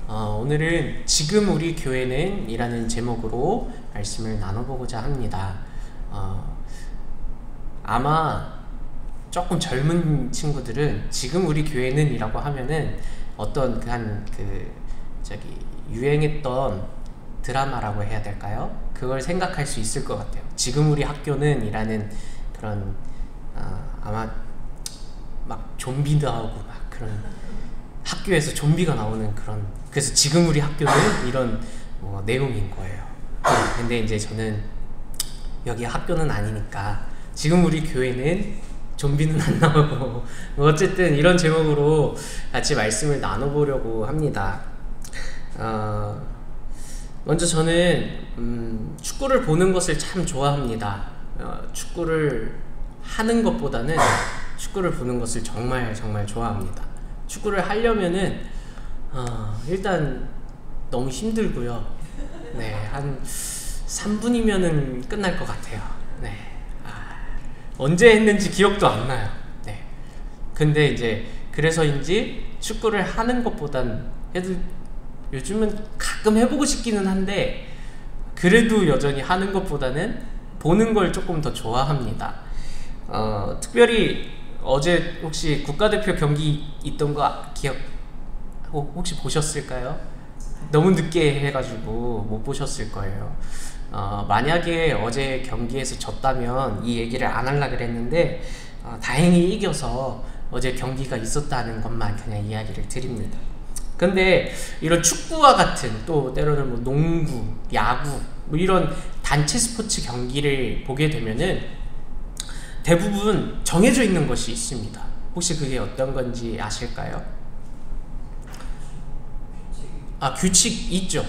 오늘은 지금 우리 교회는 이라는 제목으로 말씀을 나눠보고자 합니다. 아마 조금 젊은 친구들은 지금 우리 교회는 이라고 하면은 어떤 유행했던 드라마라고 해야 될까요? 그걸 생각할 수 있을 것 같아요. 지금 우리 학교는 이라는 그런 아마 막 좀비도 하고 막 그런 학교에서 좀비가 나오는 그런, 그래서 지금 우리 학교는 이런 내용인 거예요. 근데 이제 저는 여기 학교는 아니니까 지금 우리 교회는 좀비는 안 나오고 어쨌든 이런 제목으로 같이 말씀을 나눠보려고 합니다. 먼저 저는 축구를 보는 것을 참 좋아합니다. 축구를 하는 것보다는 축구를 보는 것을 정말 좋아합니다. 축구를 하려면은 일단 너무 힘들고요. 네, 한 3분이면은 끝날 것 같아요. 네, 언제 했는지 기억도 안 나요. 네, 근데 이제 그래서인지 축구를 하는 것보단 요즘은 가끔 해보고 싶기는 한데 그래도 여전히 하는 것보다는 보는 걸 조금 더 좋아합니다. 특별히 어제 혹시 국가대표 경기 있던 거 혹시 보셨을까요? 너무 늦게 해가지고 못 보셨을 거예요. 만약에 어제 경기에서 졌다면 이 얘기를 안 하려고 그랬는데 다행히 이겨서 어제 경기가 있었다는 것만 그냥 이야기를 드립니다. 근데 이런 축구와 같은, 또 때로는 농구, 야구 이런 단체 스포츠 경기를 보게 되면은 대부분 정해져 있는 것이 있습니다. 혹시 그게 어떤 건지 아실까요? 규칙 있죠.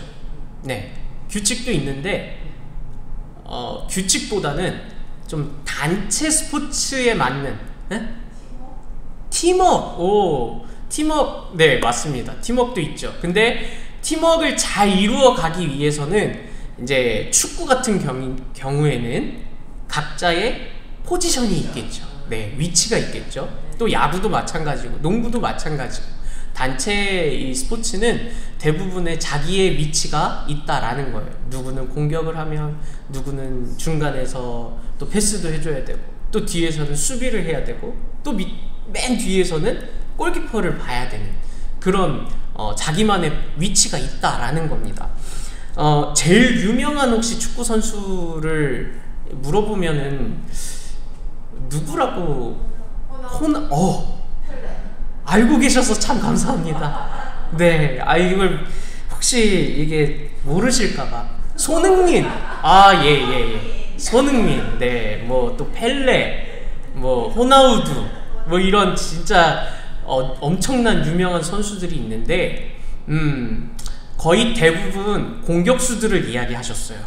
네, 규칙도 있는데 규칙보다는 좀 단체 스포츠에 맞는 팀워크. 팀워크, 네, 맞습니다. 팀워크도 있죠. 근데 팀워크를 잘 이루어 가기 위해서는 이제 축구 같은 경우에는 각자의 포지션이 있겠죠. 네, 위치가 있겠죠. 또 야구도 마찬가지고 농구도 마찬가지고 단체 이 스포츠는 대부분의 자기의 위치가 있다라는 거예요. 누구는 공격을 하면 누구는 중간에서 또 패스도 해줘야 되고 또 뒤에서는 수비를 해야 되고 또 맨 뒤에서는 골키퍼를 봐야 되는 그런 자기만의 위치가 있다라는 겁니다. 제일 유명한 혹시 축구 선수를 물어보면은 누구라고? 알고 계셔서 참 감사합니다. 네, 이걸 혹시 이게 모르실까봐. 손흥민. 예. 손흥민. 네, 또 펠레, 호나우두, 이런 진짜 엄청난 유명한 선수들이 있는데, 거의 대부분 공격수들을 이야기하셨어요.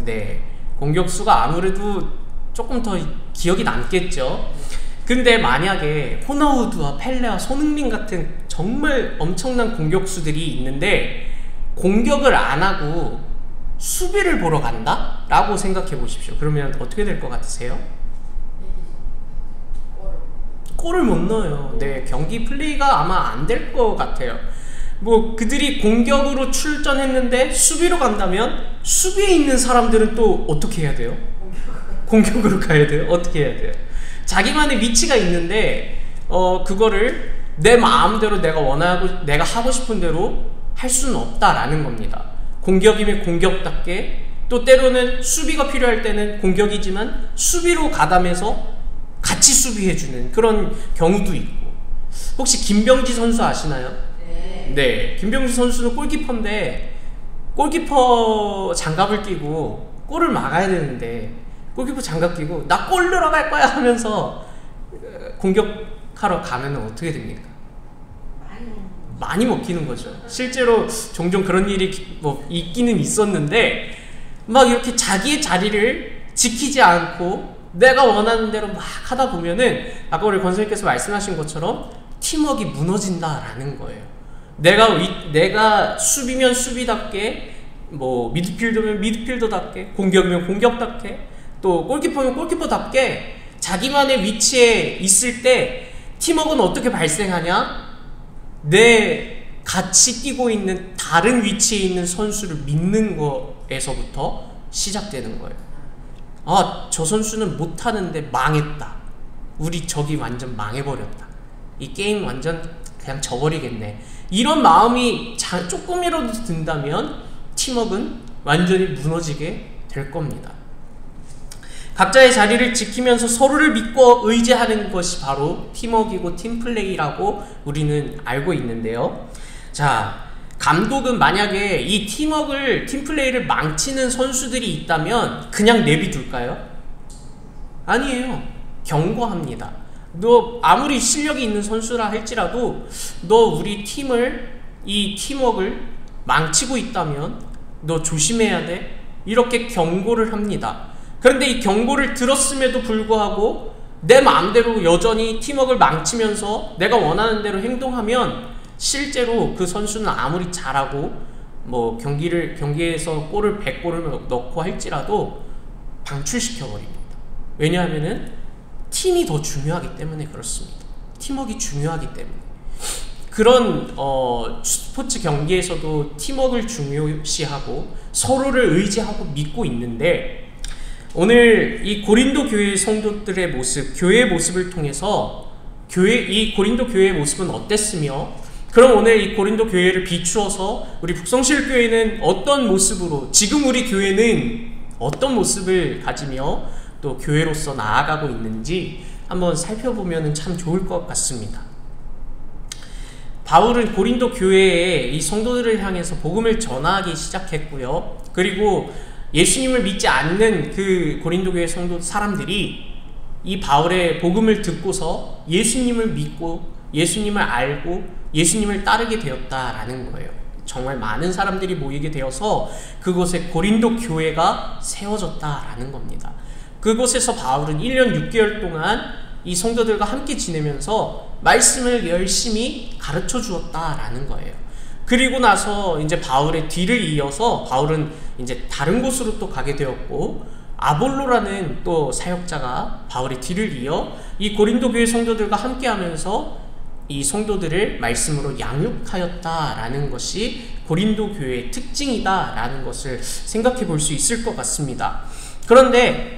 네, 공격수가 아무래도 조금 더 기억이 남겠죠. 근데 만약에 호나우두와 펠레와 손흥민 같은 정말 엄청난 공격수들이 있는데 공격을 안 하고 수비를 보러 간다? 라고 생각해 보십시오. 그러면 어떻게 될 것 같으세요? 골을 못 넣어요. 네, 경기 플레이가 아마 안 될 것 같아요. 그들이 공격으로 출전했는데 수비로 간다면 수비에 있는 사람들은 또 어떻게 해야 돼요? 공격으로 가야 돼요? 어떻게 해야 돼요? 자기만의 위치가 있는데 그거를 내 마음대로 내가 하고 싶은 대로 할 수는 없다라는 겁니다. 공격이면 공격답게, 또 때로는 수비가 필요할 때는 공격이지만 수비로 가담해서 같이 수비해주는 그런 경우도 있고. 혹시 김병지 선수 아시나요? 네, 김병지 선수는 골키퍼인데 골키퍼 장갑을 끼고 골을 막아야 되는데 골키퍼 장갑 끼고 나 골 넣으러 갈 거야 하면서 공격하러 가면 어떻게 됩니까? 많이 먹히는 거죠. 실제로 종종 그런 일이 있기는 있었는데 이렇게 자기의 자리를 지키지 않고 내가 원하는 대로 막 하다 보면은 아까 우리 권사님께서 말씀하신 것처럼 팀워크가 무너진다라는 거예요. 내가 수비면 수비답게, 미드필더면 미드필더답게, 공격이면 공격답게, 또 골키퍼면 골키퍼답게 자기만의 위치에 있을 때 팀워크는 어떻게 발생하냐? 내 같이 뛰고 있는 다른 위치에 있는 선수를 믿는 거에서부터 시작되는 거예요. 아, 저 선수는 못하는데 망했다. 우리 적이 완전 망해버렸다. 이 게임 완전 그냥 져버리겠네. 이런 마음이 조금이라도 든다면 팀워크는 완전히 무너지게 될 겁니다. 각자의 자리를 지키면서 서로를 믿고 의지하는 것이 바로 팀워크이고 팀플레이라고 우리는 알고 있는데요. 자, 감독은 만약에 이 팀플레이를 망치는 선수들이 있다면 그냥 내비둘까요? 아니에요. 경고합니다. 너 아무리 실력이 있는 선수라 할지라도 너 우리 이 팀워크를 망치고 있다면 너 조심해야 돼. 이렇게 경고를 합니다. 그런데 이 경고를 들었음에도 불구하고 내 마음대로 여전히 팀워크를 망치면서 내가 원하는 대로 행동하면 실제로 그 선수는 아무리 잘하고 뭐 경기에서 골을 100골을 넣고 할지라도 방출시켜버립니다. 왜냐하면은 팀이 더 중요하기 때문에 그렇습니다. 팀워크가 중요하기 때문에. 그런 스포츠 경기에서도 팀워크를 중요시하고 서로를 의지하고 믿고 있는데, 오늘 이 고린도 교회 성도들의 모습, 교회의 모습을 통해서 이 고린도 교회의 모습은 어땠으며, 그럼 오늘 이 고린도 교회를 비추어서 우리 북성실교회는 어떤 모습으로, 지금 우리 교회는 어떤 모습을 가지며 또 교회로서 나아가고 있는지 한번 살펴보면 참 좋을 것 같습니다. 바울은 고린도 교회에 이 성도들을 향해서 복음을 전하기 시작했고요. 그리고 예수님을 믿지 않는 그 고린도 교회 성도 사람들이 이 바울의 복음을 듣고서 예수님을 믿고 예수님을 알고 예수님을 따르게 되었다라는 거예요. 정말 많은 사람들이 모이게 되어서 그곳에 고린도 교회가 세워졌다라는 겁니다. 그곳에서 바울은 1년 6개월 동안 이 성도들과 함께 지내면서 말씀을 열심히 가르쳐 주었다라는 거예요. 그리고 나서 이제 바울의 뒤를 이어서 바울은 이제 다른 곳으로 또 가게 되었고, 아볼로라는 또 사역자가 바울의 뒤를 이어 이 고린도 교회 성도들과 함께 하면서 이 성도들을 말씀으로 양육하였다라는 것이 고린도 교회의 특징이다라는 것을 생각해 볼 수 있을 것 같습니다. 그런데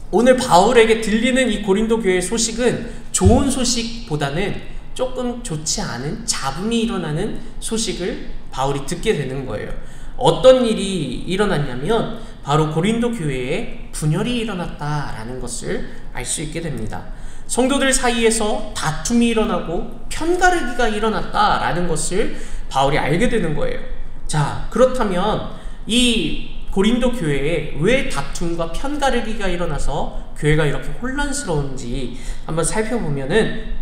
오늘 바울에게 들리는 이 고린도 교회의 소식은 좋은 소식보다는 조금 좋지 않은 잡음이 일어나는 소식을 바울이 듣게 되는 거예요. 어떤 일이 일어났냐면 바로 고린도 교회에 분열이 일어났다라는 것을 알 수 있게 됩니다. 성도들 사이에서 다툼이 일어나고 편가르기가 일어났다라는 것을 바울이 알게 되는 거예요. 자, 그렇다면 이 고린도 교회에 왜 다툼과 편가르기가 일어나서 교회가 이렇게 혼란스러운지 한번 살펴보면은,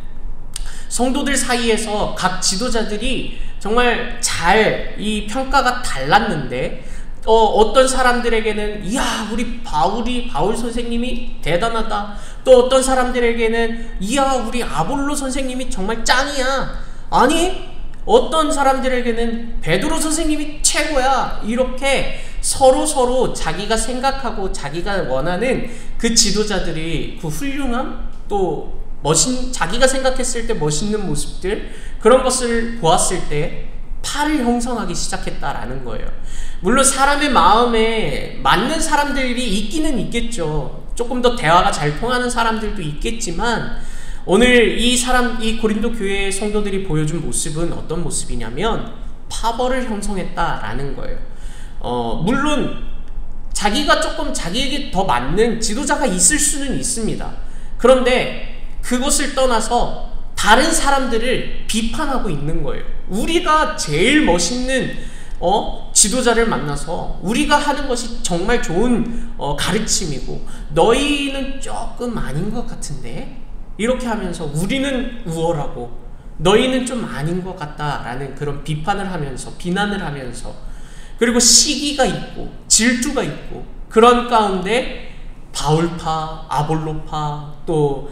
성도들 사이에서 각 지도자들이 정말 잘 이 평가가 달랐는데, 어떤 사람들에게는 이야 우리 바울 선생님이 대단하다, 또 어떤 사람들에게는 이야 우리 아볼로 선생님이 정말 짱이야, 아니 어떤 사람들에게는 베드로 선생님이 최고야, 이렇게 서로 자기가 생각하고 자기가 원하는 그 지도자들이 그 훌륭함, 또 자기가 생각했을 때 멋있는 모습들, 그런 것을 보았을 때 파를 형성하기 시작했다라는 거예요. 물론 사람의 마음에 맞는 사람들이 있기는 있겠죠. 조금 더 대화가 잘 통하는 사람들도 있겠지만, 오늘 이 고린도 교회의 성도들이 보여준 모습은 어떤 모습이냐면 파벌을 형성했다라는 거예요. 물론 자기가 조금 자기에게 더 맞는 지도자가 있을 수는 있습니다. 그런데 그것을 떠나서 다른 사람들을 비판하고 있는 거예요. 우리가 제일 멋있는 지도자를 만나서 우리가 하는 것이 정말 좋은 가르침이고 너희는 조금 아닌 것 같은데, 이렇게 하면서 우리는 우월하고 너희는 좀 아닌 것 같다라는 그런 비판을 하면서, 비난을 하면서, 그리고 시기가 있고 질투가 있고, 그런 가운데 바울파, 아볼로파, 또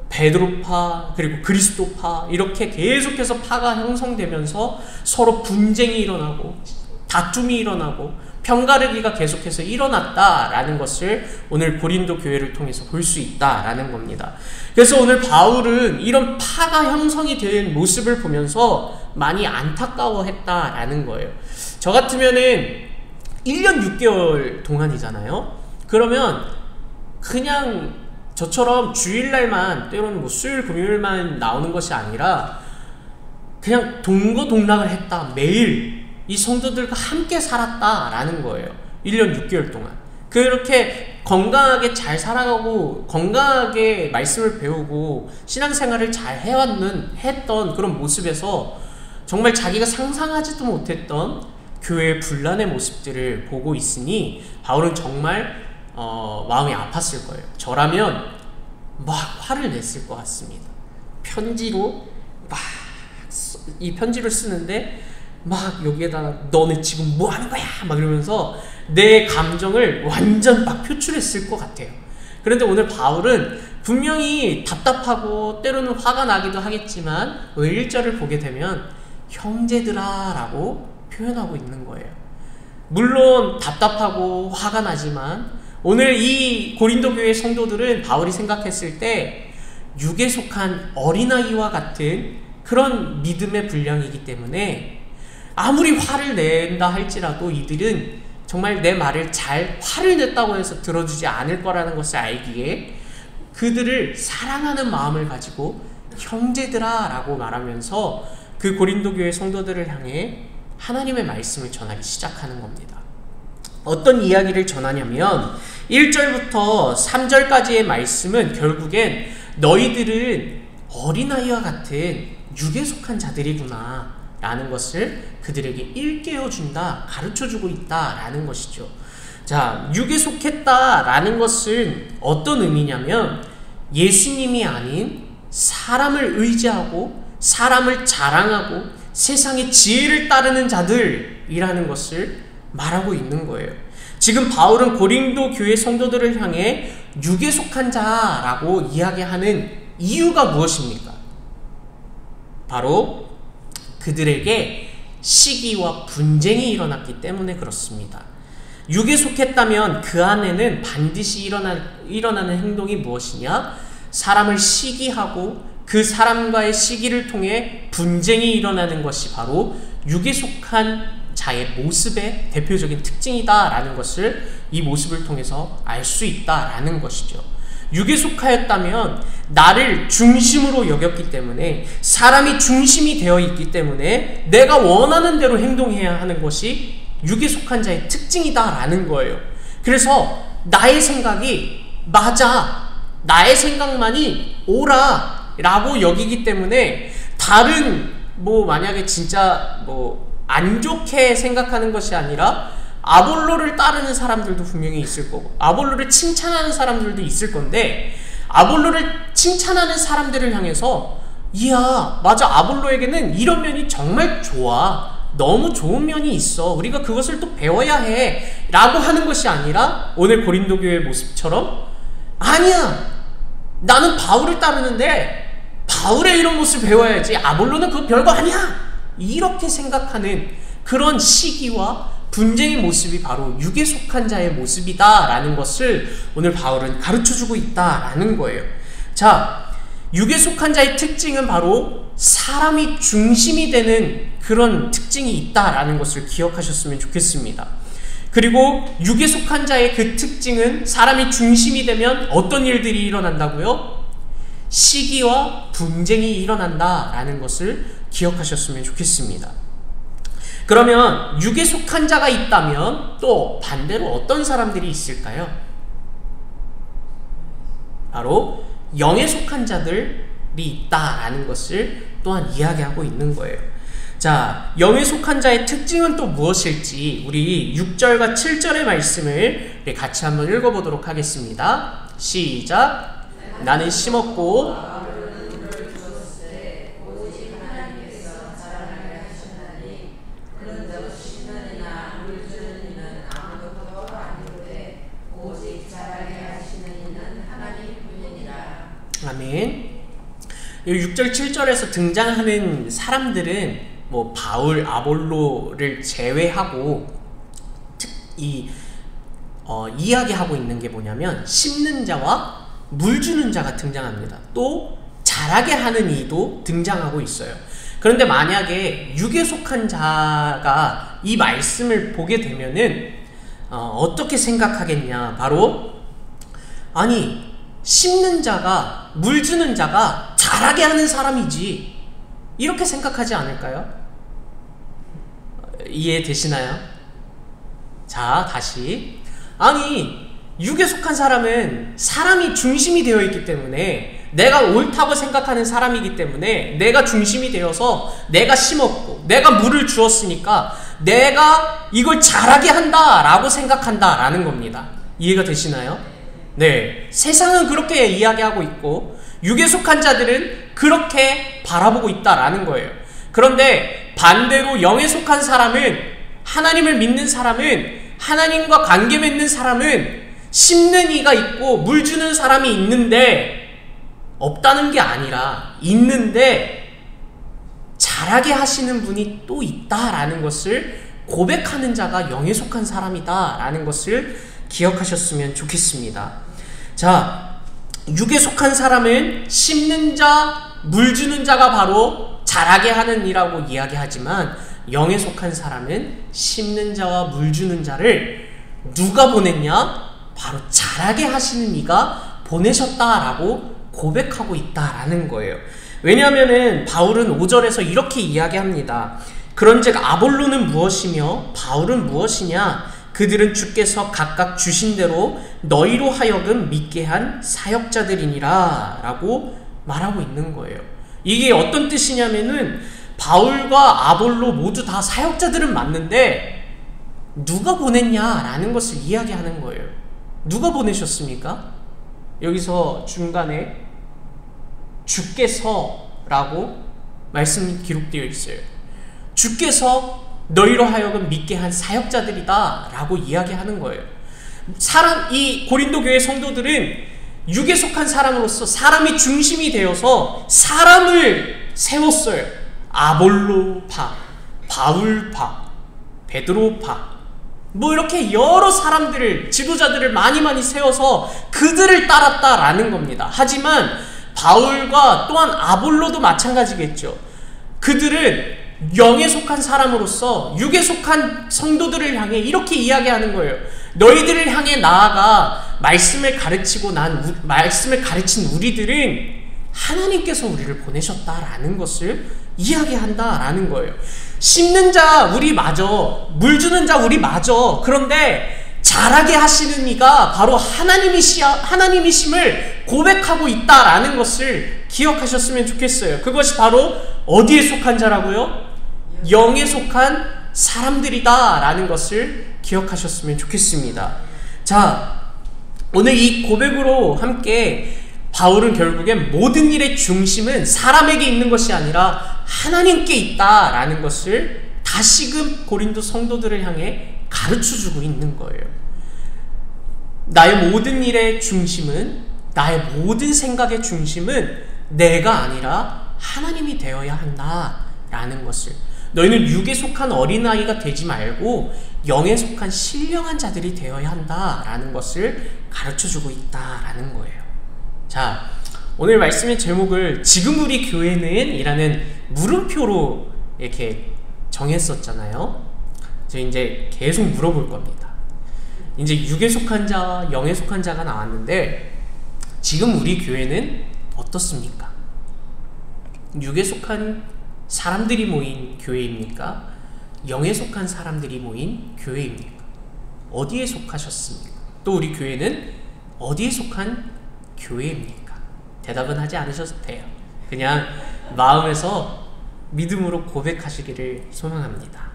베드로파, 그리고 그리스도파, 이렇게 계속해서 파가 형성되면서 서로 분쟁이 일어나고 다툼이 일어나고 편가르기가 계속해서 일어났다라는 것을 오늘 고린도 교회를 통해서 볼 수 있다라는 겁니다. 그래서 오늘 바울은 이런 파가 형성이 된 모습을 보면서 많이 안타까워했다라는 거예요. 저 같으면은 1년 6개월 동안이잖아요. 그러면 그냥 저처럼 주일날만, 때로는 뭐 수요일 금요일만 나오는 것이 아니라 그냥 동거동락을 했다, 매일 이 성도들과 함께 살았다라는 거예요. 1년 6개월 동안 그렇게 건강하게 잘 살아가고 건강하게 말씀을 배우고 신앙생활을 잘 했던 그런 모습에서 정말 자기가 상상하지도 못했던 교회의 분란의 모습들을 보고 있으니 바울은 정말 마음이 아팠을 거예요. 저라면 막 화를 냈을 것 같습니다. 편지로 막 이 편지를 쓰는데 막 여기에다가 너는 지금 뭐 하는 거야? 막 이러면서 내 감정을 완전 막 표출했을 것 같아요. 그런데 오늘 바울은 분명히 답답하고 때로는 화가 나기도 하겠지만 1절을 보게 되면 형제들아 라고 표현하고 있는 거예요. 물론 답답하고 화가 나지만 오늘 이 고린도 교회 성도들은 바울이 생각했을 때 육에 속한 어린아이와 같은 그런 믿음의 분량이기 때문에 아무리 화를 낸다 할지라도 이들은 정말 내 말을 잘 화를 냈다고 해서 들어주지 않을 거라는 것을 알기에 그들을 사랑하는 마음을 가지고 형제들아 라고 말하면서 그 고린도 교회 성도들을 향해 하나님의 말씀을 전하기 시작하는 겁니다. 어떤 이야기를 전하냐면 1절부터 3절까지의 말씀은 결국엔 너희들은 어린아이와 같은 육에 속한 자들이구나 라는 것을 그들에게 일깨워준다, 가르쳐주고 있다 라는 것이죠. 자, 육에 속했다 라는 것은 어떤 의미냐면 예수님이 아닌 사람을 의지하고 사람을 자랑하고 세상의 지혜를 따르는 자들이라는 것을 말하고 있는 거예요. 지금 바울은 고린도 교회 성도들을 향해 육에 속한 자라고 이야기하는 이유가 무엇입니까? 바로 그들에게 시기와 분쟁이 일어났기 때문에 그렇습니다. 육에 속했다면 그 안에는 반드시 일어나는 행동이 무엇이냐? 사람을 시기하고 그 사람과의 시기를 통해 분쟁이 일어나는 것이 바로 육에 속한 자의 모습의 대표적인 특징이다라는 것을 이 모습을 통해서 알 수 있다라는 것이죠. 육에 속하였다면 나를 중심으로 여겼기 때문에 사람이 중심이 되어 있기 때문에 내가 원하는 대로 행동해야 하는 것이 육에 속한 자의 특징이다라는 거예요. 그래서 나의 생각이 맞아, 나의 생각만이 옳아 라고 여기기 때문에 다른 만약에 진짜 안 좋게 생각하는 것이 아니라 아볼로를 따르는 사람들도 분명히 있을 거고 아볼로를 칭찬하는 사람들도 있을 건데 아볼로를 칭찬하는 사람들을 향해서 이야 맞아, 아볼로에게는 이런 면이 정말 좋아, 너무 좋은 면이 있어, 우리가 그것을 또 배워야 해 라고 하는 것이 아니라 오늘 고린도 교회의 모습처럼 아니야, 나는 바울을 따르는데 바울의 이런 모습을 배워야지, 아볼로는 그거 별거 아니야, 이렇게 생각하는 그런 시기와 분쟁의 모습이 바로 육에 속한 자의 모습이다 라는 것을 오늘 바울은 가르쳐주고 있다 라는 거예요. 자, 육에 속한 자의 특징은 바로 사람이 중심이 되는 그런 특징이 있다라는 것을 기억하셨으면 좋겠습니다. 그리고 육에 속한 자의 그 특징은 사람이 중심이 되면 어떤 일들이 일어난다고요? 시기와 분쟁이 일어난다라는 것을 기억하셨으면 좋겠습니다. 그러면 육에 속한 자가 있다면 또 반대로 어떤 사람들이 있을까요? 바로 영에 속한 자들이 있다라는 것을 또한 이야기하고 있는 거예요. 자, 영에 속한 자의 특징은 또 무엇일지 우리 6절과 7절의 말씀을 같이 한번 읽어보도록 하겠습니다. 시작! 나는 심었고 아멘. 6절 7절에서 등장하는 사람들은 바울, 아볼로를 제외하고 이야기하고 있는 게 뭐냐면 심는 자와 물 주는 자가 등장합니다. 또 자라게 하는 이도 등장하고 있어요. 그런데 만약에 육에 속한 자가 이 말씀을 보게 되면은 어떻게 생각하겠냐? 바로 아니 심는 자가 물 주는 자가 자라게 하는 사람이지, 이렇게 생각하지 않을까요? 이해되시나요? 자, 다시. 아니 육에 속한 사람은 사람이 중심이 되어 있기 때문에, 내가 옳다고 생각하는 사람이기 때문에 내가 중심이 되어서 내가 심었고 내가 물을 주었으니까 내가 이걸 자라게 한다 라고 생각한다 라는 겁니다. 이해가 되시나요? 네, 세상은 그렇게 이야기하고 있고 육에 속한 자들은 그렇게 바라보고 있다라는 거예요. 그런데 반대로 영에 속한 사람은, 하나님을 믿는 사람은, 하나님과 관계 맺는 사람은 심는 이가 있고 물 주는 사람이 있는데, 없다는 게 아니라 있는데 자라게 하시는 분이 또 있다라는 것을 고백하는 자가 영에 속한 사람이다 라는 것을 기억하셨으면 좋겠습니다. 자, 육에 속한 사람은 심는 자, 물 주는 자가 바로 자라게 하는 이라고 이야기하지만, 영에 속한 사람은 심는 자와 물 주는 자를 누가 보냈냐? 바로 자라게 하시는 이가 보내셨다라고 고백하고 있다라는 거예요. 왜냐하면은 바울은 5절에서 이렇게 이야기합니다. 그런즉 아볼로는 무엇이며 바울은 무엇이냐? 그들은 주께서 각각 주신 대로 너희로 하여금 믿게 한 사역자들이니라 라고 말하고 있는 거예요. 이게 어떤 뜻이냐면은 바울과 아볼로 모두 다 사역자들은 맞는데 누가 보냈냐라는 것을 이야기하는 거예요. 누가 보내셨습니까? 여기서 중간에 주께서라고 말씀이 기록되어 있어요. 주께서 너희로 하여금 믿게 한 사역자들이다 라고 이야기하는 거예요. 이 고린도 교회 성도들은 육에 속한 사람으로서 사람이 중심이 되어서 사람을 세웠어요. 아볼로파, 바울파, 베드로파, 뭐 이렇게 여러 사람들을, 지도자들을 많이 세워서 그들을 따랐다라는 겁니다. 하지만 바울과 또한 아볼로도 마찬가지겠죠. 그들은 영에 속한 사람으로서 육에 속한 성도들을 향해 이렇게 이야기하는 거예요. 너희들을 향해 나아가 말씀을 가르친 우리들은 하나님께서 우리를 보내셨다라는 것을 이야기한다라는 거예요. 심는 자 우리 맞아, 물 주는 자 우리 맞아. 그런데 자라게 하시는 이가 바로 하나님이심을 고백하고 있다라는 것을 기억하셨으면 좋겠어요. 그것이 바로 어디에 속한 자라고요? 영에 속한 사람들이다 라는 것을 기억하셨으면 좋겠습니다. 자, 오늘 이 고백으로 함께 바울은 결국엔 모든 일의 중심은 사람에게 있는 것이 아니라 하나님께 있다라는 것을 다시금 고린도 성도들을 향해 가르쳐주고 있는 거예요. 나의 모든 일의 중심은, 나의 모든 생각의 중심은 내가 아니라 하나님이 되어야 한다라는 것을, 너희는 육에 속한 어린아이가 되지 말고 영에 속한 신령한 자들이 되어야 한다라는 것을 가르쳐주고 있다라는 거예요. 자, 오늘 말씀의 제목을 지금 우리 교회는 이라는 물음표로 이렇게 정했었잖아요. 저 이제 계속 물어볼 겁니다. 이제 육에 속한 자와 영에 속한 자가 나왔는데 지금 우리 교회는 어떻습니까? 육에 속한 사람들이 모인 교회입니까? 영에 속한 사람들이 모인 교회입니까? 어디에 속하셨습니까? 또 우리 교회는 어디에 속한 교회입니까? 대답은 하지 않으셔도 돼요. 그냥 마음에서 믿음으로 고백하시기를 소망합니다.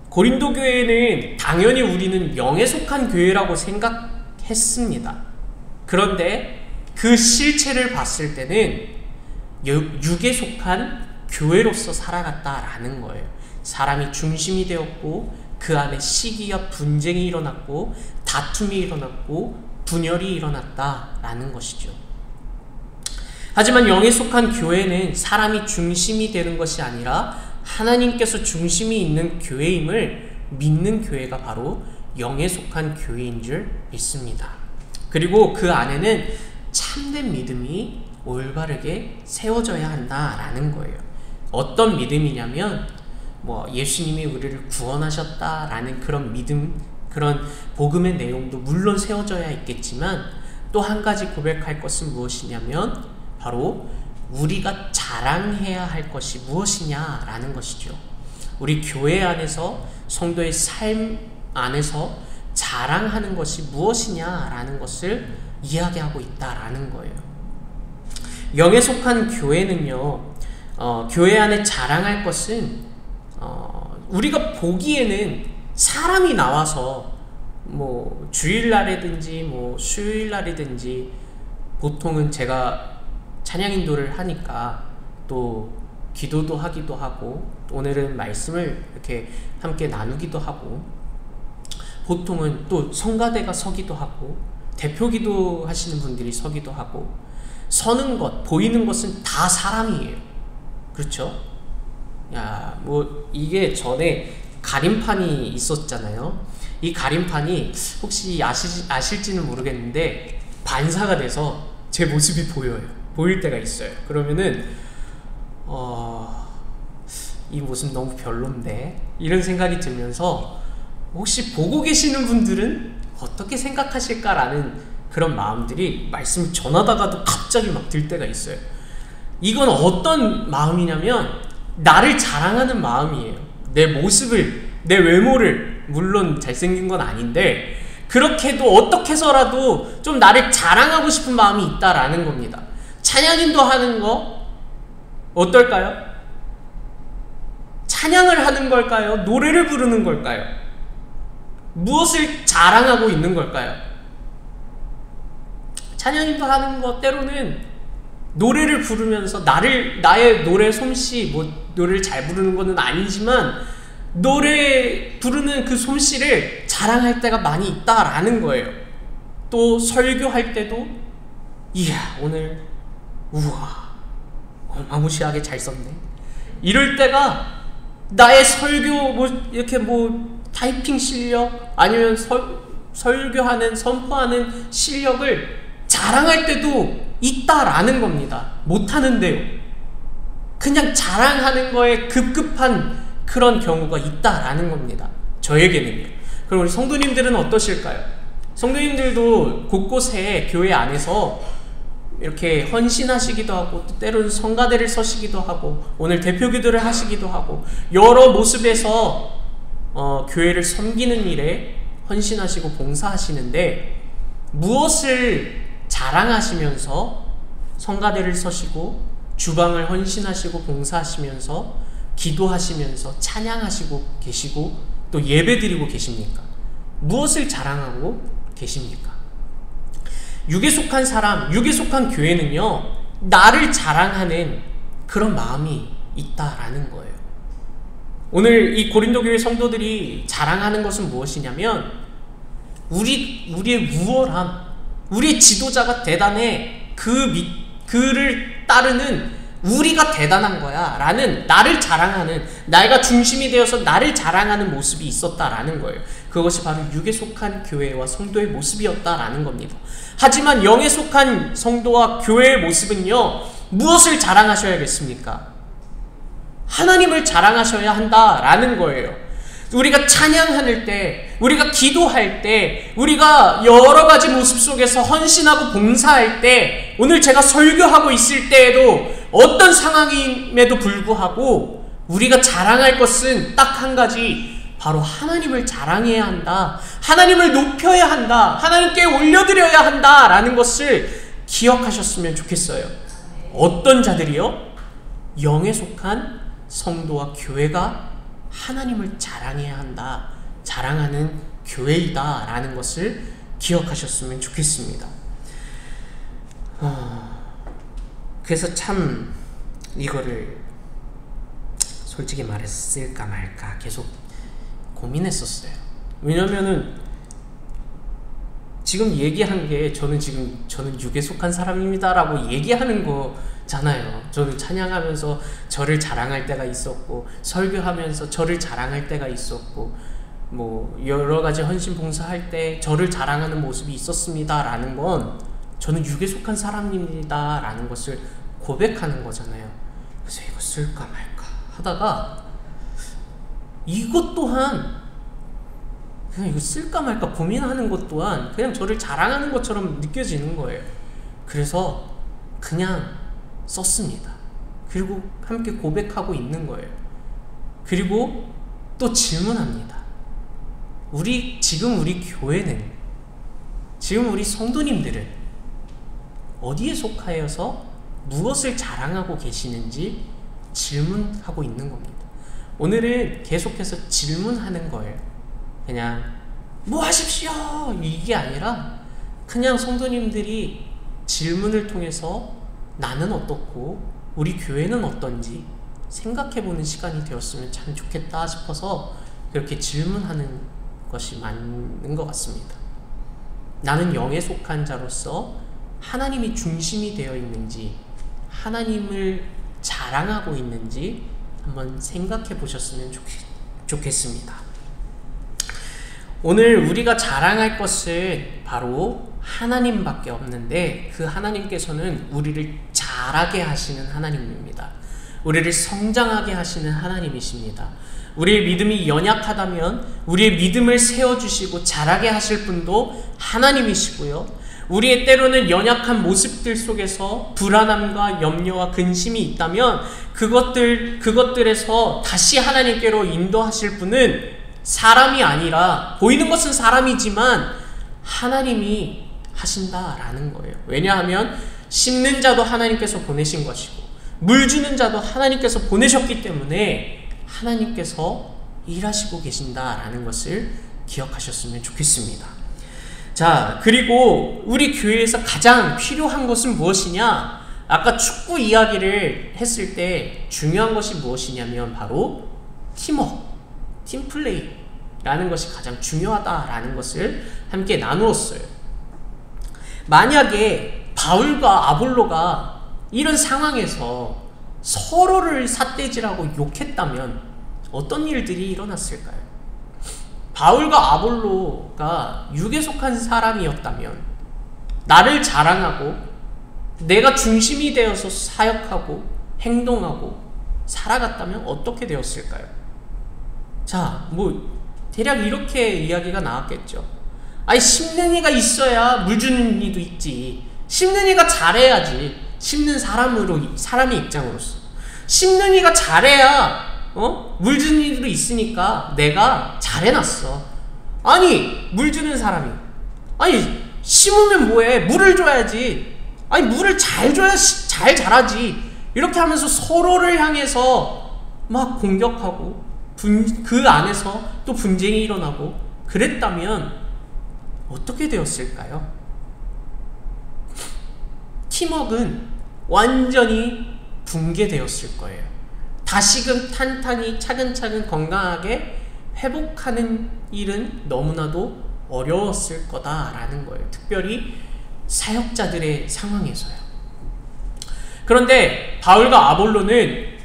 고린도 교회는 당연히 우리는 영에 속한 교회라고 생각했습니다. 그런데 그 실체를 봤을 때는 육에 속한 교회로서 살아갔다라는 거예요. 사람이 중심이 되었고 그 안에 시기와 분쟁이 일어났고 다툼이 일어났고 분열이 일어났다라는 것이죠. 하지만 영에 속한 교회는 사람이 중심이 되는 것이 아니라 하나님께서 중심이 있는 교회임을 믿는 교회가 바로 영에 속한 교회인 줄 믿습니다. 그리고 그 안에는 참된 믿음이 올바르게 세워져야 한다라는 거예요. 어떤 믿음이냐면 뭐 예수님이 우리를 구원하셨다라는 그런 믿음, 그런 복음의 내용도 물론 세워져야 있겠지만 또 한 가지 고백할 것은 무엇이냐면 바로 우리가 자랑해야 할 것이 무엇이냐라는 것이죠. 우리 교회 안에서 성도의 삶 안에서 자랑하는 것이 무엇이냐라는 것을 이야기하고 있다라는 거예요. 영에 속한 교회는요, 교회 안에 자랑할 것은 우리가 보기에는 사람이 나와서 뭐 주일날이든지 뭐 수요일날이든지 보통은 제가 찬양인도를 하니까 또 기도도 하기도 하고 오늘은 말씀을 이렇게 함께 나누기도 하고 보통은 또 성가대가 서기도 하고 대표기도 하시는 분들이 서기도 하고 서는 것, 보이는 것은 다 사람이에요. 그렇죠? 야, 뭐 이게 전에 가림판이 있었잖아요. 이 가림판이 혹시 아실지는 모르겠는데 반사가 돼서 제 모습이 보여요. 보일 때가 있어요. 그러면은 이 모습 너무 별론데 이런 생각이 들면서 혹시 보고 계시는 분들은 어떻게 생각하실까라는 그런 마음들이 말씀을 전하다가도 갑자기 막 들 때가 있어요. 이건 어떤 마음이냐면 나를 자랑하는 마음이에요. 내 모습을, 내 외모를, 물론 잘생긴 건 아닌데 그렇게도 어떻게 해서라도 좀 나를 자랑하고 싶은 마음이 있다라는 겁니다. 찬양인도 하는 거 어떨까요? 찬양을 하는 걸까요? 노래를 부르는 걸까요? 무엇을 자랑하고 있는 걸까요? 찬양인도 하는 거 때로는 노래를 부르면서 나의 노래 솜씨, 뭐 노래를 잘 부르는 거는 아니지만 노래 부르는 그 솜씨를 자랑할 때가 많이 있다라는 거예요. 또 설교할 때도 이야 오늘 우와 어마무시하게 잘 썼네 이럴 때가 나의 설교 뭐 이렇게 뭐 타이핑 실력 아니면 설교하는 선포하는 실력을 자랑할 때도 있다라는 겁니다. 못하는데요. 그냥 자랑하는 거에 급급한 그런 경우가 있다라는 겁니다. 저에게는요. 그럼 우리 성도님들은 어떠실까요? 성도님들도 곳곳에 교회 안에서 이렇게 헌신하시기도 하고 때로는 성가대를 서시기도 하고 오늘 대표기도를 하시기도 하고 여러 모습에서 교회를 섬기는 일에 헌신하시고 봉사하시는데 무엇을 자랑하시면서 성가대를 서시고 주방을 헌신하시고 봉사하시면서 기도하시면서 찬양하시고 계시고 또 예배드리고 계십니까? 무엇을 자랑하고 계십니까? 육에 속한 사람, 육에 속한 교회는요 나를 자랑하는 그런 마음이 있다라는 거예요. 오늘 이 고린도 교회 성도들이 자랑하는 것은 무엇이냐면 우리의 우월함, 우리의 지도자가 대단해, 그를 따르는 우리가 대단한 거야 라는 나를 자랑하는, 나가 중심이 되어서 나를 자랑하는 모습이 있었다라는 거예요. 그것이 바로 육에 속한 교회와 성도의 모습이었다라는 겁니다. 하지만 영에 속한 성도와 교회의 모습은요 무엇을 자랑하셔야겠습니까? 하나님을 자랑하셔야 한다라는 거예요. 우리가 찬양할 때, 우리가 기도할 때, 우리가 여러 가지 모습 속에서 헌신하고 봉사할 때, 오늘 제가 설교하고 있을 때에도 어떤 상황임에도 불구하고 우리가 자랑할 것은 딱 한 가지, 바로 하나님을 자랑해야 한다, 하나님을 높여야 한다, 하나님께 올려드려야 한다라는 것을 기억하셨으면 좋겠어요. 어떤 자들이요? 영에 속한 성도와 교회가 하나님을 자랑해야 한다, 자랑하는 교회이다 라는 것을 기억하셨으면 좋겠습니다. 그래서 참 이거를 솔직히 말했을까 말까 계속 고민했었어요. 왜냐면은 지금 얘기한 게 저는 육에 속한 사람입니다 라고 얘기하는 거잖아요. 저는 찬양하면서 저를 자랑할 때가 있었고, 설교하면서 저를 자랑할 때가 있었고, 뭐 여러 가지 헌신 봉사할 때 저를 자랑하는 모습이 있었습니다 라는 건 저는 육에 속한 사람입니다 라는 것을 고백하는 거잖아요. 그래서 이거 쓸까 말까 하다가 이것 또한 그냥 이거 쓸까 말까 고민하는 것 또한 그냥 저를 자랑하는 것처럼 느껴지는 거예요. 그래서 그냥 썼습니다. 그리고 함께 고백하고 있는 거예요. 그리고 또 질문합니다. 지금 우리 교회는, 지금 우리 성도님들은 어디에 속하여서 무엇을 자랑하고 계시는지 질문하고 있는 겁니다. 오늘은 계속해서 질문하는 거예요. 그냥 뭐 하십시오 이게 아니라 그냥 성도님들이 질문을 통해서 나는 어떻고 우리 교회는 어떤지 생각해보는 시간이 되었으면 참 좋겠다 싶어서 그렇게 질문하는 것이 맞는 것 같습니다. 나는 영에 속한 자로서 하나님이 중심이 되어 있는지, 하나님을 자랑하고 있는지 한번 생각해 보셨으면 좋겠습니다. 오늘 우리가 자랑할 것은 바로 하나님밖에 없는데, 그 하나님께서는 우리를 자라게 하시는 하나님입니다. 우리를 성장하게 하시는 하나님이십니다. 우리의 믿음이 연약하다면 우리의 믿음을 세워주시고 자라게 하실 분도 하나님이시고요, 우리의 때로는 연약한 모습들 속에서 불안함과 염려와 근심이 있다면 그것들에서 다시 하나님께로 인도하실 분은 사람이 아니라, 보이는 것은 사람이지만 하나님이 하신다라는 거예요. 왜냐하면 심는 자도 하나님께서 보내신 것이고 물 주는 자도 하나님께서 보내셨기 때문에 하나님께서 일하시고 계신다라는 것을 기억하셨으면 좋겠습니다. 자, 그리고 우리 교회에서 가장 필요한 것은 무엇이냐? 아까 축구 이야기를 했을 때 중요한 것이 무엇이냐면 바로 팀워크, 팀플레이라는 것이 가장 중요하다라는 것을 함께 나누었어요. 만약에 바울과 아볼로가 이런 상황에서 서로를 삿대질하고 욕했다면 어떤 일들이 일어났을까요? 바울과 아볼로가 육에 속한 사람이었다면, 나를 자랑하고 내가 중심이 되어서 사역하고 행동하고 살아갔다면 어떻게 되었을까요? 자, 대략 이렇게 이야기가 나왔겠죠. 아니, 심는 이가 있어야 물 주는 이도 있지. 심는 이가 잘해야지. 심는 사람의 입장으로서 심는 이가 잘해야 물 주는 이도 있으니까 내가 잘해놨어. 아니, 물 주는 사람이, 아니, 심으면 뭐해? 물을 줘야지. 아니, 물을 잘 줘야 잘 자라지. 이렇게 하면서 서로를 향해서 막 공격하고 그 안에서 또 분쟁이 일어나고 그랬다면 어떻게 되었을까요? 팀워크는 완전히 붕괴되었을 거예요. 다시금 탄탄히 차근차근 건강하게 회복하는 일은 너무나도 어려웠을 거다라는 거예요. 특별히 사역자들의 상황에서요. 그런데 바울과 아볼로는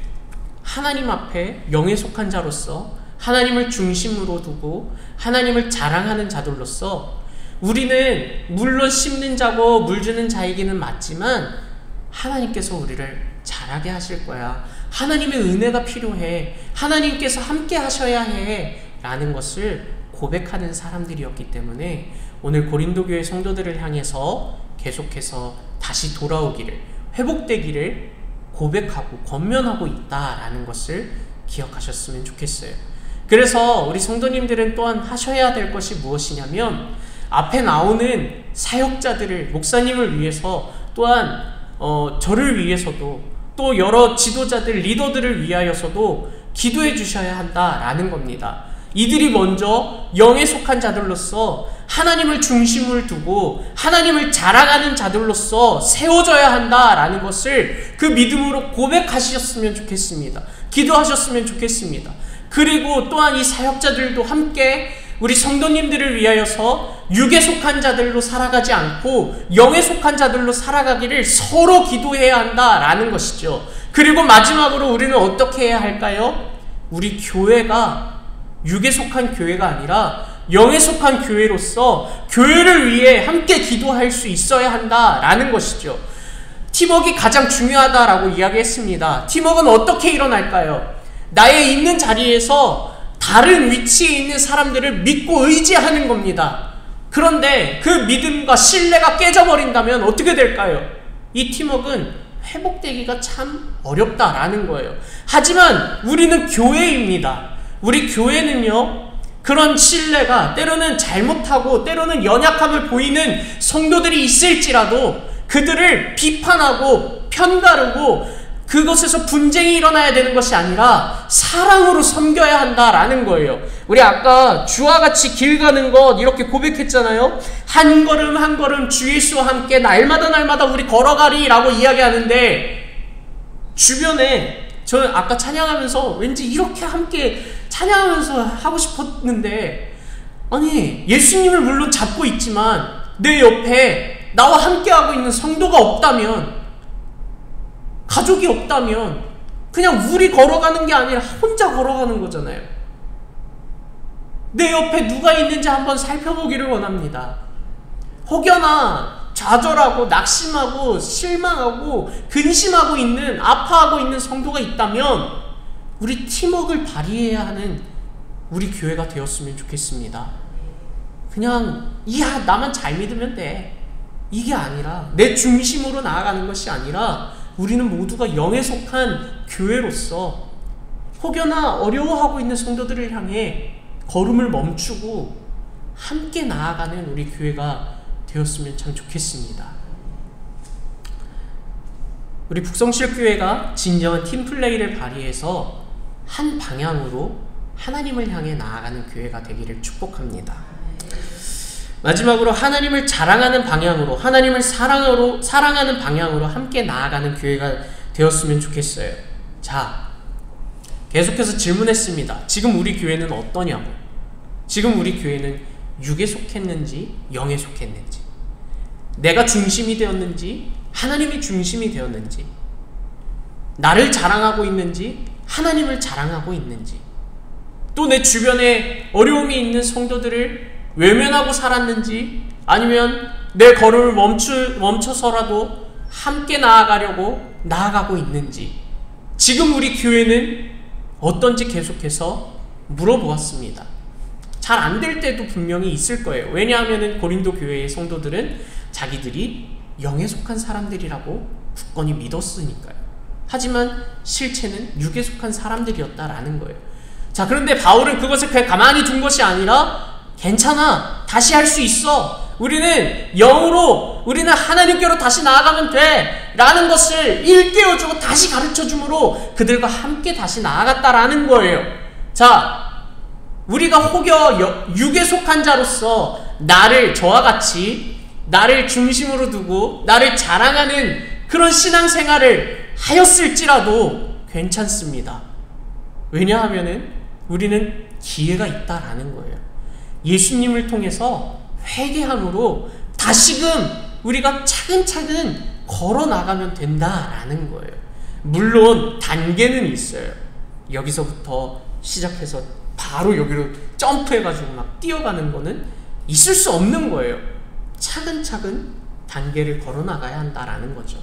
하나님 앞에 영에 속한 자로서 하나님을 중심으로 두고 하나님을 자랑하는 자들로서, 우리는 물론 심는 자고 물 주는 자이기는 맞지만 하나님께서 우리를 자라게 하실 거야. 하나님의 은혜가 필요해. 하나님께서 함께 하셔야 해. 라는 것을 고백하는 사람들이었기 때문에 오늘 고린도 교회 성도들을 향해서 계속해서 다시 돌아오기를, 회복되기를 고백하고 권면하고 있다라는 것을 기억하셨으면 좋겠어요. 그래서 우리 성도님들은 또한 하셔야 될 것이 무엇이냐면, 앞에 나오는 사역자들을, 목사님을 위해서, 또한 저를 위해서도, 또 여러 지도자들, 리더들을 위하여서도 기도해 주셔야 한다라는 겁니다. 이들이 먼저 영에 속한 자들로서 하나님을 중심을 두고 하나님을 자랑하는 자들로서 세워져야 한다라는 것을 그 믿음으로 고백하셨으면 좋겠습니다. 기도하셨으면 좋겠습니다. 그리고 또한 이 사역자들도 함께 우리 성도님들을 위하여서 육에 속한 자들로 살아가지 않고 영에 속한 자들로 살아가기를 서로 기도해야 한다라는 것이죠. 그리고 마지막으로 우리는 어떻게 해야 할까요? 우리 교회가 육에 속한 교회가 아니라 영에 속한 교회로서 교회를 위해 함께 기도할 수 있어야 한다라는 것이죠. 팀워크가 가장 중요하다라고 이야기했습니다. 팀워크는 어떻게 일어날까요? 나의 있는 자리에서 다른 위치에 있는 사람들을 믿고 의지하는 겁니다. 그런데 그 믿음과 신뢰가 깨져버린다면 어떻게 될까요? 이 팀워크는 회복되기가 참 어렵다라는 거예요. 하지만 우리는 교회입니다. 우리 교회는요, 그런 신뢰가 때로는 잘못하고 때로는 연약함을 보이는 성도들이 있을지라도 그들을 비판하고 편가르고 그것에서 분쟁이 일어나야 되는 것이 아니라 사랑으로 섬겨야 한다라는 거예요. 우리 아까 주와 같이 길 가는 것 이렇게 고백했잖아요. 한 걸음 한 걸음 주 예수와 함께 날마다 우리 걸어가리라고 이야기하는데, 주변에 저는 아까 찬양하면서 왠지 이렇게 함께 찬양하면서 하고 싶었는데, 아니 예수님을 물론 잡고 있지만 내 옆에 나와 함께하고 있는 성도가 없다면, 가족이 없다면 그냥 우리 걸어가는 게 아니라 혼자 걸어가는 거잖아요. 내 옆에 누가 있는지 한번 살펴보기를 원합니다. 혹여나 좌절하고 낙심하고 실망하고 근심하고 있는, 아파하고 있는 성도가 있다면 우리 팀워크를 발휘해야 하는 우리 교회가 되었으면 좋겠습니다. 그냥 나만 잘 믿으면 돼, 이게 아니라, 내 중심으로 나아가는 것이 아니라 우리는 모두가 영에 속한 교회로서 혹여나 어려워하고 있는 성도들을 향해 걸음을 멈추고 함께 나아가는 우리 교회가 되었으면 참 좋겠습니다. 우리 북성실교회가 진정한 팀플레이를 발휘해서 한 방향으로 하나님을 향해 나아가는 교회가 되기를 축복합니다. 마지막으로 하나님을 자랑하는 방향으로, 하나님을 사랑하는 방향으로 함께 나아가는 교회가 되었으면 좋겠어요. 자, 계속해서 질문했습니다. 지금 우리 교회는 어떠냐고. 지금 우리 교회는 육에 속했는지 영에 속했는지, 내가 중심이 되었는지 하나님이 중심이 되었는지, 나를 자랑하고 있는지 하나님을 자랑하고 있는지, 또 내 주변에 어려움이 있는 성도들을 외면하고 살았는지, 아니면 내 걸음을 멈춰서라도 함께 나아가고 있는지, 지금 우리 교회는 어떤지 계속해서 물어보았습니다. 잘 안 될 때도 분명히 있을 거예요. 왜냐하면 고린도 교회의 성도들은 자기들이 영에 속한 사람들이라고 굳건히 믿었으니까요. 하지만 실체는 육에 속한 사람들이었다라는 거예요. 자, 그런데 바울은 그것을 그냥 가만히 둔 것이 아니라, 괜찮아, 다시 할 수 있어, 우리는 영으로, 우리는 하나님께로 다시 나아가면 돼 라는 것을 일깨워주고 다시 가르쳐줌으로 그들과 함께 다시 나아갔다라는 거예요. 자, 우리가 혹여 육에 속한 자로서 저와 같이 나를 중심으로 두고 나를 자랑하는 그런 신앙생활을 하였을지라도 괜찮습니다. 왜냐하면은 우리는 기회가 있다라는 거예요. 예수님을 통해서 회개함으로 다시금 우리가 차근차근 걸어 나가면 된다라는 거예요. 물론 단계는 있어요. 여기서부터 시작해서 바로 여기로 점프해가지고 막 뛰어가는 거는 있을 수 없는 거예요. 차근차근 단계를 걸어 나가야 한다라는 거죠.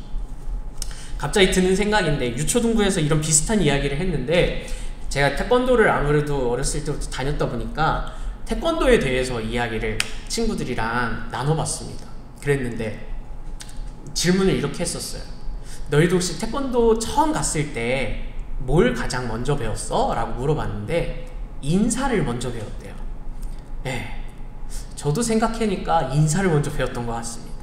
갑자기 드는 생각인데, 유초등부에서 이런 비슷한 이야기를 했는데, 제가 태권도를 아무래도 어렸을 때부터 다녔다 보니까 태권도에 대해서 이야기를 친구들이랑 나눠봤습니다. 그랬는데 질문을 이렇게 했었어요. 너희도 혹시 태권도 처음 갔을 때 뭘 가장 먼저 배웠어? 라고 물어봤는데 인사를 먼저 배웠대요. 네, 저도 생각해니까 인사를 먼저 배웠던 것 같습니다.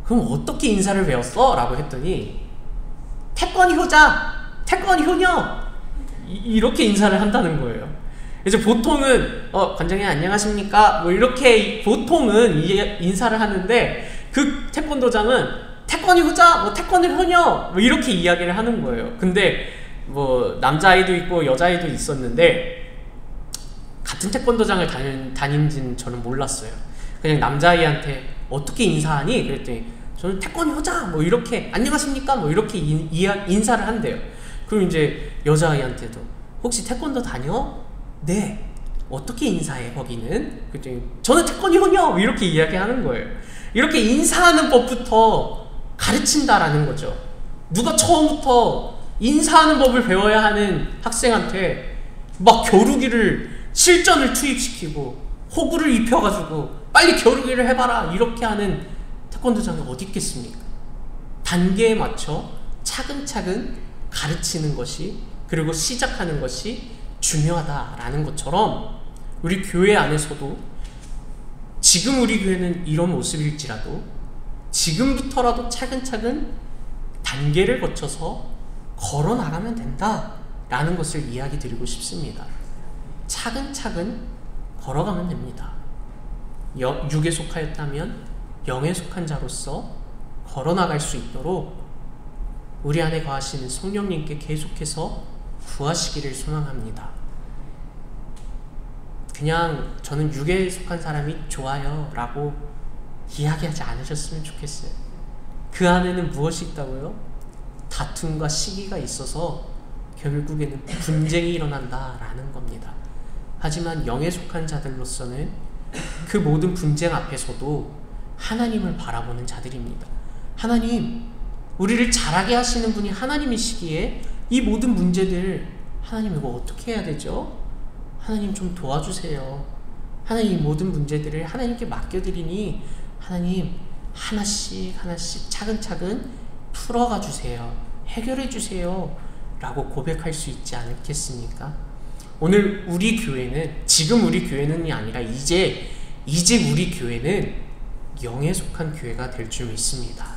그럼 어떻게 인사를 배웠어? 라고 했더니 태권이 효녀 이렇게 인사를 한다는 거예요. 이제 보통은 관장님 안녕하십니까? 뭐 이렇게 보통은 인사를 하는데, 그 태권도장은 태권이 후자, 태권이 효녀 뭐 이렇게 이야기를 하는 거예요. 근데 뭐 남자아이도 있고 여자아이도 있었는데 같은 태권도장을 다닌지는 저는 몰랐어요. 그냥 남자아이한테 어떻게 인사하니? 그랬더니 저는 태권이 후자 뭐 이렇게 안녕하십니까? 뭐 이렇게 인사를 한대요. 그럼 이제 여자아이한테도 혹시 태권도 다녀? 네. 어떻게 인사해 거기는? 그랬더니 저는 태권이군요 이렇게 이야기하는 거예요. 이렇게 인사하는 법부터 가르친다라는 거죠. 누가 처음부터 인사하는 법을 배워야 하는 학생한테 막 겨루기를 실전을 투입시키고 호구를 입혀가지고 빨리 겨루기를 해봐라 이렇게 하는 태권도장이 어디 있겠습니까? 단계에 맞춰 차근차근 가르치는 것이, 그리고 시작하는 것이 중요하다라는 것처럼 우리 교회 안에서도 지금 우리 교회는 이런 모습일지라도 지금부터라도 차근차근 단계를 거쳐서 걸어 나가면 된다라는 것을 이야기 드리고 싶습니다. 차근차근 걸어가면 됩니다. 육에 속하였다면 영에 속한 자로서 걸어 나갈 수 있도록 우리 안에 거하시는 성령님께 계속해서 구하시기를 소망합니다. 그냥 저는 육에 속한 사람이 좋아요 라고 이야기하지 않으셨으면 좋겠어요. 그 안에는 무엇이 있다고요? 다툼과 시기가 있어서 결국에는 분쟁이 일어난다라는 겁니다. 하지만 영에 속한 자들로서는 그 모든 분쟁 앞에서도 하나님을 바라보는 자들입니다. 하나님, 우리를 자라게 하시는 분이 하나님이시기에 이 모든 문제들 하나님 이거 어떻게 해야 되죠? 하나님 좀 도와주세요. 하나님 모든 문제들을 하나님께 맡겨드리니 하나님 하나씩 차근차근 풀어가 주세요. 해결해 주세요. 라고 고백할 수 있지 않겠습니까? 오늘 우리 교회는, 지금 우리 교회는이 아니라 이제 우리 교회는 영에 속한 교회가 될 줄 믿습니다.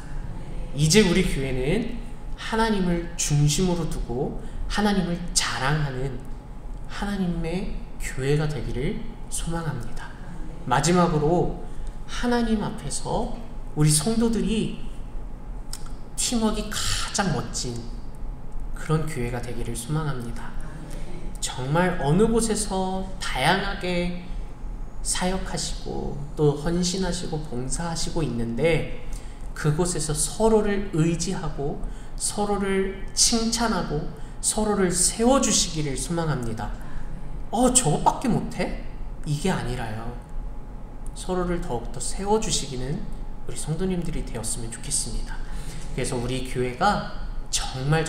이제 우리 교회는 하나님을 중심으로 두고 하나님을 자랑하는 하나님의 교회가 되기를 소망합니다. 마지막으로 하나님 앞에서 우리 성도들이 팀워크가 가장 멋진 그런 교회가 되기를 소망합니다. 정말 어느 곳에서 다양하게 사역하시고 또 헌신하시고 봉사하시고 있는데 그곳에서 서로를 의지하고 서로를 칭찬하고 서로를 세워주시기를 소망합니다. 저것밖에 못해? 이게 아니라요. 서로를 더욱더 세워주시기는 우리 성도님들이 되었으면 좋겠습니다. 그래서 우리 교회가 정말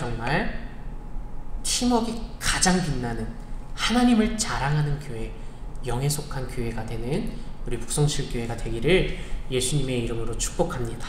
팀워크가 가장 빛나는 하나님을 자랑하는 교회, 영에 속한 교회가 되는 우리 북성실교회가 되기를 예수님의 이름으로 축복합니다.